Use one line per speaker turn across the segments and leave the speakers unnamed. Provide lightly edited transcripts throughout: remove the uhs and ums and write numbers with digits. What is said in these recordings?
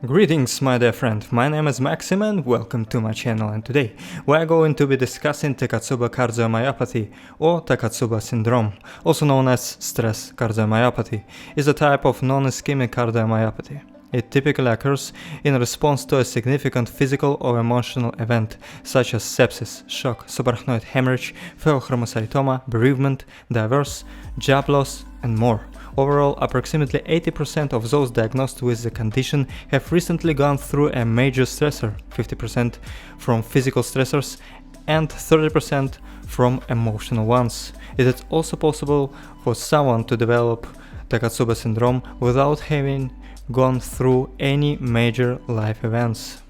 Greetings my dear friend, my name is Maxim and welcome to my channel, and today we are going to be discussing Takotsubo cardiomyopathy or Takotsubo syndrome, also known as stress cardiomyopathy. Is a type of non-ischemic cardiomyopathy. It typically occurs in response to a significant physical or emotional event such as sepsis, shock, subarachnoid hemorrhage, pheochromocytoma, bereavement, divorce, job loss, and more. Overall, approximately 80% of those diagnosed with the condition have recently gone through a major stressor, 50% from physical stressors and 30% from emotional ones. It is also possible for someone to develop Takotsubo syndrome without having gone through any major life events.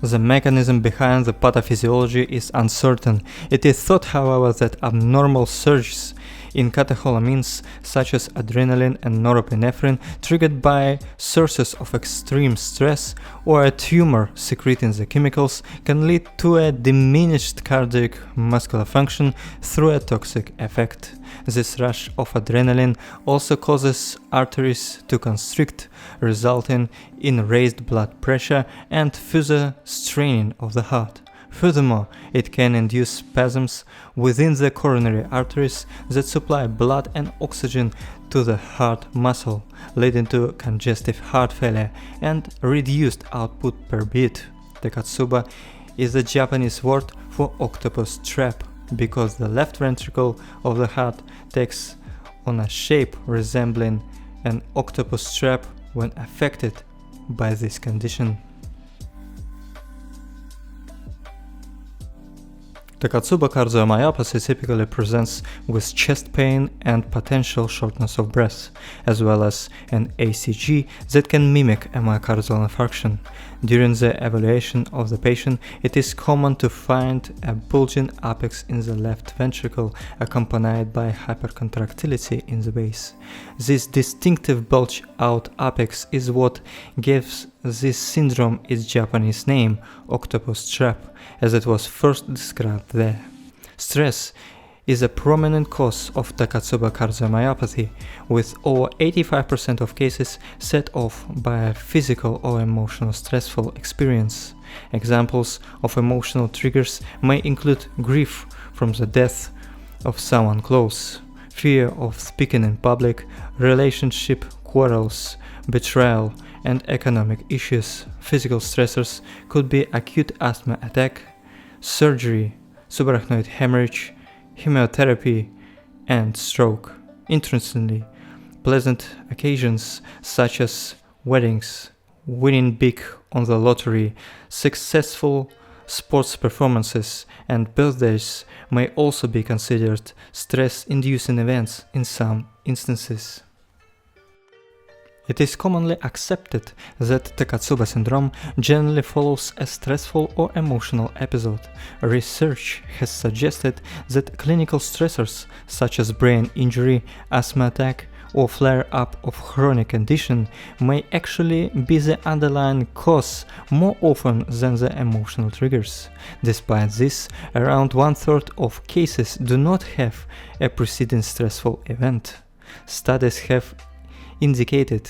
The mechanism behind the pathophysiology is uncertain. It is thought, however, that abnormal surges in catecholamines such as adrenaline and norepinephrine triggered by sources of extreme stress or a tumor secreting the chemicals can lead to a diminished cardiac muscular function through a toxic effect. This rush of adrenaline also causes arteries to constrict, resulting in raised blood pressure and further straining of the heart. Furthermore, it can induce spasms within the coronary arteries that supply blood and oxygen to the heart muscle, leading to congestive heart failure and reduced output per beat. Takotsubo is the Japanese word for octopus trap because the left ventricle of the heart takes on a shape resembling an octopus trap when affected by this condition. Takotsubo cardiomyopathy typically presents with chest pain and potential shortness of breath, as well as an ECG that can mimic a myocardial infarction. During the evaluation of the patient, it is common to find a bulging apex in the left ventricle accompanied by hypercontractility in the base. This distinctive bulge-out apex is what gives this syndrome its Japanese name, octopus trap, as it was first described there. Stress is a prominent cause of Takotsubo cardiomyopathy, with over 85% of cases set off by a physical or emotional stressful experience. Examples of emotional triggers may include grief from the death of someone close, fear of speaking in public, relationship quarrels, betrayal, and economic issues. Physical stressors could be acute asthma attack, surgery, subarachnoid hemorrhage, chemotherapy, and stroke. Interestingly, pleasant occasions such as weddings, winning big on the lottery, successful sports performances, and birthdays may also be considered stress-inducing events in some instances. It is commonly accepted that Takotsubo syndrome generally follows a stressful or emotional episode. Research has suggested that clinical stressors such as brain injury, asthma attack, or flare-up of chronic condition may actually be the underlying cause more often than the emotional triggers. Despite this, around one-third of cases do not have a preceding stressful event. Studies have indicated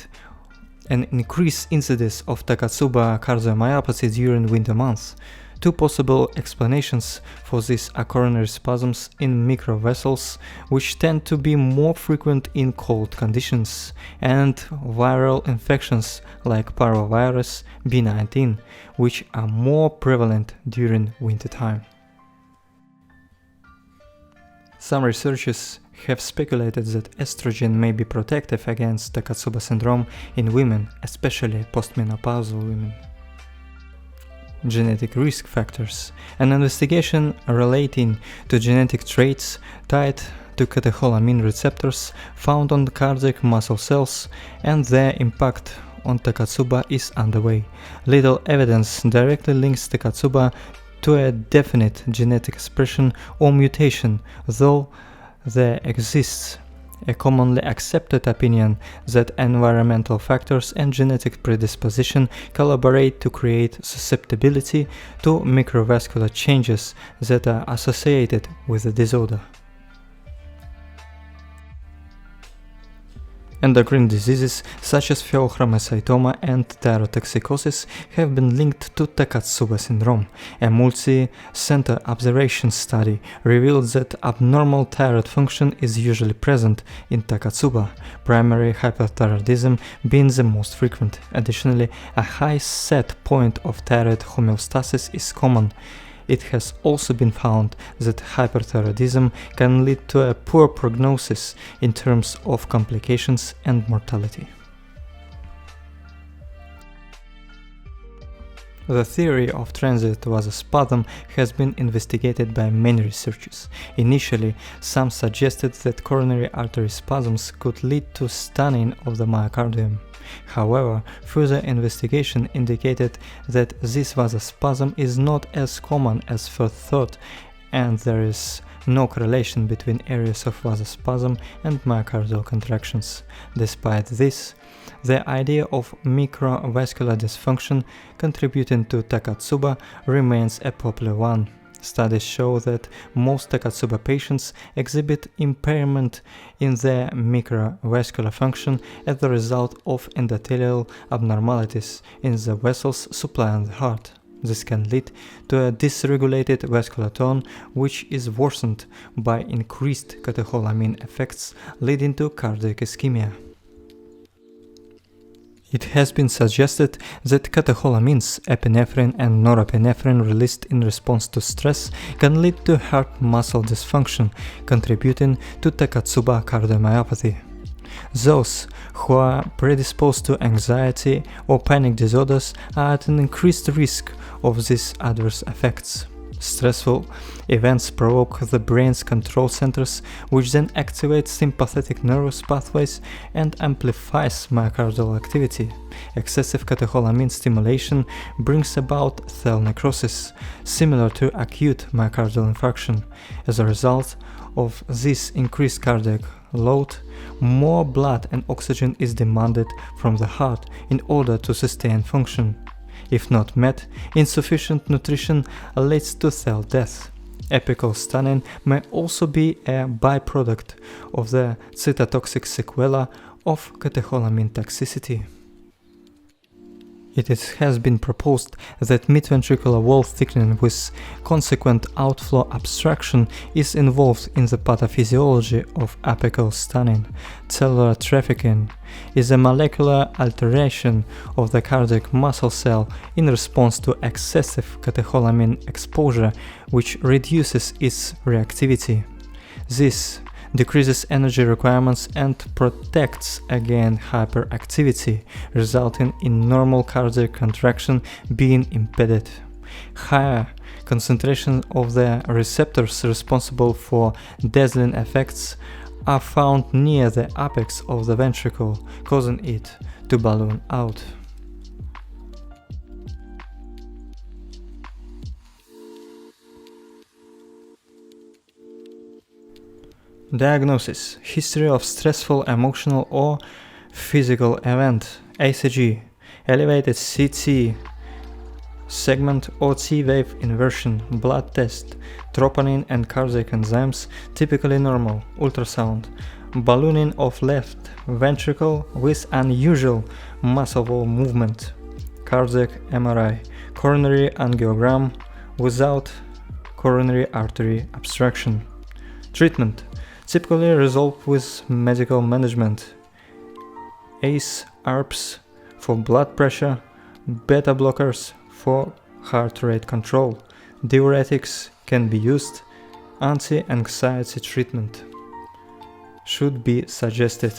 an increased incidence of Takotsubo cardiomyopathy during winter months. Two possible explanations for this are coronary spasms in microvessels, which tend to be more frequent in cold conditions, and viral infections like parvovirus B19, which are more prevalent during wintertime. Some researchers have speculated that estrogen may be protective against Takotsubo syndrome in women, especially postmenopausal women. Genetic risk factors. An investigation relating to genetic traits tied to catecholamine receptors found on cardiac muscle cells and their impact on Takotsubo is underway. Little evidence directly links Takotsubo to a definite genetic expression or mutation, though there exists a commonly accepted opinion that environmental factors and genetic predisposition collaborate to create susceptibility to microvascular changes that are associated with the disorder. Endocrine diseases such as pheochromocytoma and thyrotoxicosis have been linked to Takotsubo syndrome. A multi-center observation study revealed that abnormal thyroid function is usually present in Takotsubo, primary hyperthyroidism being the most frequent. Additionally, a high set point of thyroid homeostasis is common. It has also been found that hyperthyroidism can lead to a poor prognosis in terms of complications and mortality. The theory of transient vasospasm has been investigated by many researchers. Initially, some suggested that coronary artery spasms could lead to stunning of the myocardium. However, further investigation indicated that this vasospasm is not as common as first thought, and there is no correlation between areas of vasospasm and myocardial contractions. Despite this, the idea of microvascular dysfunction contributing to Takotsubo remains a popular one. Studies show that most Takotsubo patients exhibit impairment in their microvascular function as the result of endothelial abnormalities in the vessels supplying the heart. This can lead to a dysregulated vascular tone, which is worsened by increased catecholamine effects, leading to cardiac ischemia. It has been suggested that catecholamines, epinephrine and norepinephrine released in response to stress can lead to heart muscle dysfunction, contributing to Takotsubo cardiomyopathy. Those who are predisposed to anxiety or panic disorders are at an increased risk of these adverse effects. Stressful events provoke the brain's control centers, which then activate sympathetic nervous pathways and amplifies myocardial activity. Excessive catecholamine stimulation brings about cell necrosis, similar to acute myocardial infarction. As a result of this increased cardiac load, more blood and oxygen is demanded from the heart in order to sustain function. If not met, insufficient nutrition leads to cell death. Apical stunning may also be a byproduct of the cytotoxic sequela of catecholamine toxicity. It has been proposed that midventricular wall thickening with consequent outflow obstruction is involved in the pathophysiology of apical stunning. Cellular trafficking is a molecular alteration of the cardiac muscle cell in response to excessive catecholamine exposure, which reduces its reactivity. This decreases energy requirements and protects against hyperactivity, resulting in normal cardiac contraction being impeded. Higher concentration of the receptors responsible for dazzling effects are found near the apex of the ventricle, causing it to balloon out. Diagnosis: history of stressful emotional or physical event, ECG, elevated CT segment or T-wave inversion, blood test, troponin and cardiac enzymes typically normal, ultrasound, ballooning of left ventricle with unusual muscle wall movement, cardiac MRI, coronary angiogram without coronary artery obstruction. Treatment typically resolved with medical management: ACE, ARBs for blood pressure, beta blockers for heart rate control. Diuretics can be used. Anti-anxiety treatment should be suggested.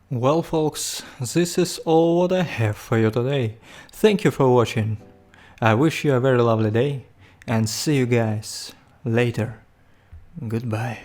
Well folks, this is all what I have for you today. Thank you for watching. I wish you a very lovely day and see you guys later. Goodbye.